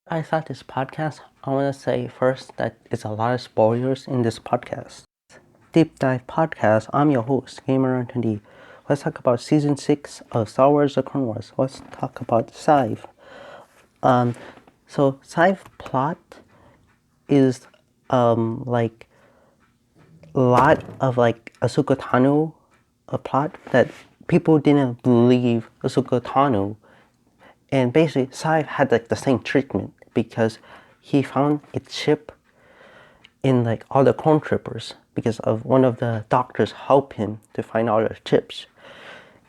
I thought this podcast, I want to say first that it's a lot of spoilers in this podcast. Deep Dive Podcast, I'm your host, Gamer20. Let's talk about Season 6 of Star Wars The Clone Wars. Let's talk about Scythe. So Scythe plot is like a lot of like Ahsoka Tano a plot that people didn't believe Ahsoka Tano. And basically, Scythe had like the same treatment because he found a chip in like all the clone troopers because of one of the doctors helped him to find all the chips.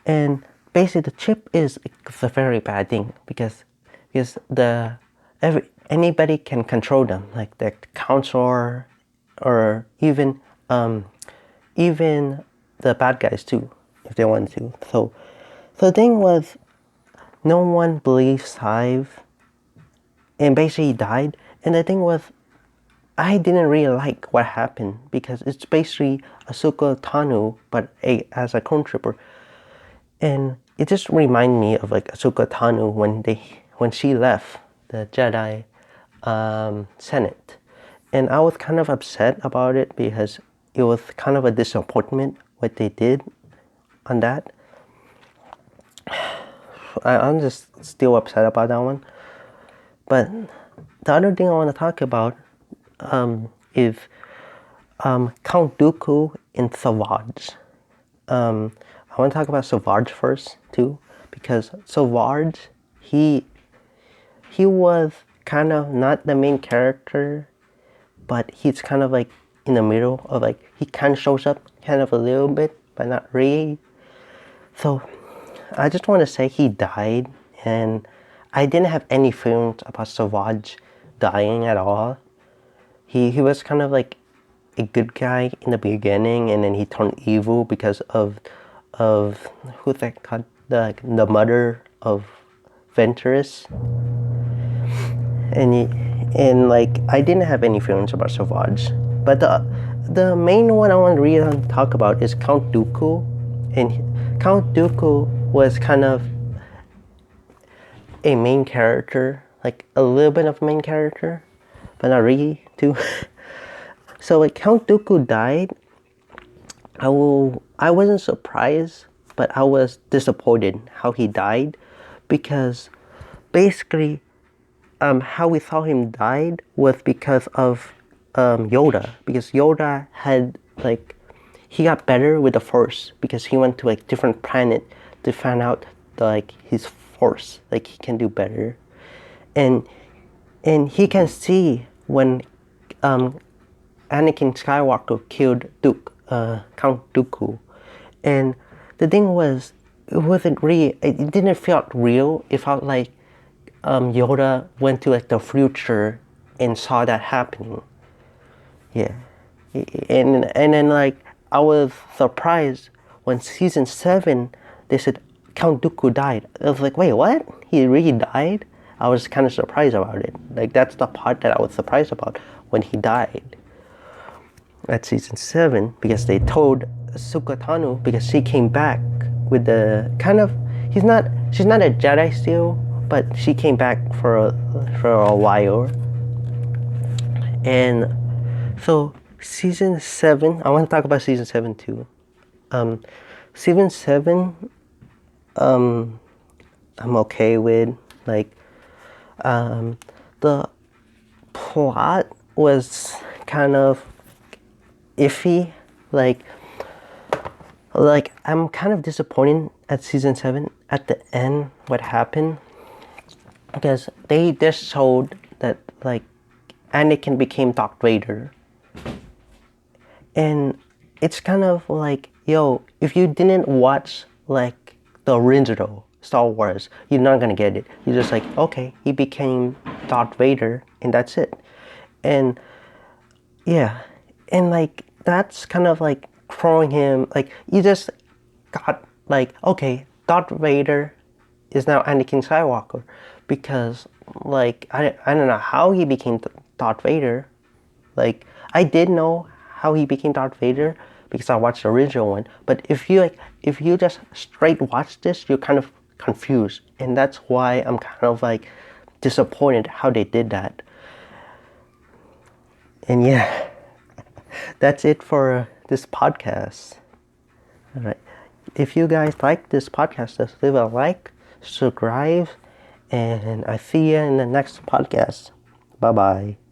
And basically, the chip is a very bad thing because anybody can control them, like the counselor or even the bad guys too, if they want to. So the thing was, no one believed Scythe, and basically he died. And the thing was, I didn't really like what happened because it's basically Ahsoka Tano, but as a clone trooper, and it just reminded me of like Ahsoka Tano when she left the Jedi Senate, and I was kind of upset about it because it was kind of a disappointment what they did on that. I'm just still upset about that one. But the other thing I want to talk about is Count Dooku in Savage. I want to talk about Savage first too, because Savage, he was kind of not the main character, but he's kind of like in the middle of like, he kind of shows up kind of a little bit, but not really. So I just want to say he died, and I didn't have any feelings about Savage dying at all. He was kind of like a good guy in the beginning, and then he turned evil because of who's that called, the mother of Ventress. And like I didn't have any feelings about Savage, but the main one I want to really talk about is Count Dooku, and Count Dooku was kind of a main character, like a little bit of main character, but not really too. So like Count Dooku died, I wasn't surprised, but I was disappointed how he died, because basically how we saw him died was because of Yoda, because Yoda had like, he got better with the Force because he went to like different planet to find out like his Force, like he can do better, and he can see when Anakin Skywalker killed Count Dooku, and the thing was, it wasn't real. It didn't feel real. It felt like Yoda went to like the future and saw that happening. Yeah, and then like I was surprised when season 7 they said Count Dooku died. I was like, wait, what? He really died? I was kind of surprised about it. Like that's the part that I was surprised about, when he died at season 7, because they told Ahsoka Tano, because she came back with the kind of, she's not a Jedi still, but she came back for a while. And so season 7, I want to talk about season 7 too. Season 7, I'm okay with. Like the plot was kind of iffy. Like I'm kind of disappointed at season 7 at the end what happened, because they just showed that like Anakin became Darth Vader, and it's kind of like, yo, if you didn't watch like the original Star Wars, you're not gonna get it. You're just like, okay, he became Darth Vader, and that's it. And yeah, and like that's kind of like throwing him, like you just got like, okay, Darth Vader is now Anakin Skywalker, because like I don't know how he became Darth Vader. Like I did know how he became Darth Vader because I watched the original one, but if you just straight watch this, you're kind of confused, and that's why I'm kind of like disappointed how they did that. And yeah, that's it for this podcast. All right. If you guys like this podcast, just leave a like, subscribe, and I see you in the next podcast. Bye bye.